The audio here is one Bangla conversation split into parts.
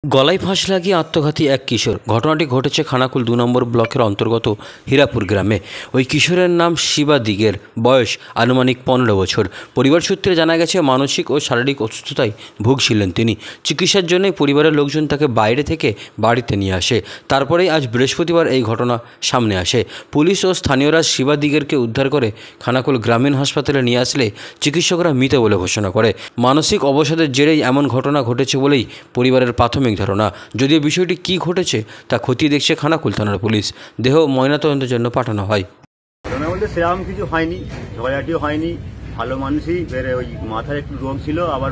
গলায় ফাঁস লাগিয়ে আত্মঘাতী এক কিশোর। ঘটনাটি ঘটেছে খানাকুল ২ নম্বর ব্লকের অন্তর্গত হীরাপুর গ্রামে। ওই কিশোরের নাম শিবা দিগের, বয়স আনুমানিক ১৫ বছর। পরিবার সূত্রে জানা গেছে মানসিক ও শারীরিক অসুস্থতায় ভুগছিলেন তিনি। চিকিৎসার জন্যই পরিবারের লোকজন তাকে বাইরে থেকে বাড়িতে নিয়ে আসে। তারপরেই আজ বৃহস্পতিবার এই ঘটনা সামনে আসে। পুলিশ ও স্থানীয়রা শিবা দিগেরকে উদ্ধার করে খানাকুল গ্রামীণ হাসপাতালে নিয়ে আসলে চিকিৎসকরা মৃত বলে ঘোষণা করে। মানসিক অবসাদের জেরেই এমন ঘটনা ঘটেছে বলেই পরিবারের প্রাথমিক ধারণা। যদিও বিষয়টি কী ঘটেছে তা খতিয়ে দেখছে খানাকুল থানার পুলিশ। দেহ ময়নাতদন্তের জন্য পাঠানো হয়। ঘটনা বলতে সেরকম কিছু হয়নি, ঝগড়াটিও হয়নি, ভালো মানুষই। বেড়ে ওই মাথার একটু রোগ ছিল, আবার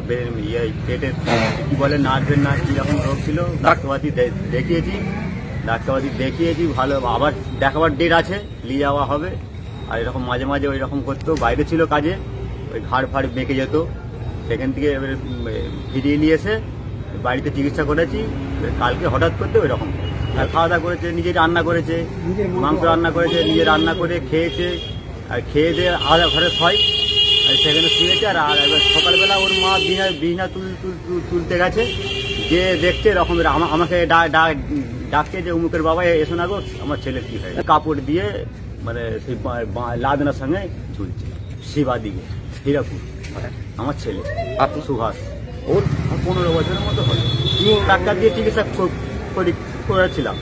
পেটের কি বলে নার্ভের না কি রকম রোগ ছিল। ডাক্তারবাতি দেখিয়েছি ভালো, আবার দেখাবার ডেট আছে, নিয়ে যাওয়া হবে। আর এরকম মাঝে মাঝে ওই রকম করতো, বাইরে ছিল কাজে, ওই ঘাড় ফাড় বেঁকে যেত, সেখান থেকে এবারে ফিরিয়ে নিয়ে এসে বাড়িতে চিকিৎসা করেছি। কালকে হঠাৎ করতে ওই রকম খাওয়া দাওয়া করেছে, নিজে রান্না করেছে, মাংস রান্না করেছে, নিজে রান্না করে খেয়েছে। আর খেয়ে দিয়ে আধা ঘরে হয়, আর সেখানে শুয়েছে। আর এবার সকালবেলা ওর মা বিনা তুলতে গেছে, যে দেখছে এরকম আমাকে ডাকছে যে অমুকের বাবা এসো না গো, আমার ছেলের কি হয়। কাপড় দিয়ে মানে সেই লাদনার সঙ্গে ঝুলছে। শিবা দিকে, হীরাপুর, আমার ছেলে সুভাষ, ওর 15 বছরের মতো হয়। ডাক্তার দিয়ে চিকিৎসা করেছিলাম,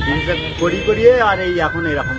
চিকিৎসা করিয়ে আর এই এখন এরকম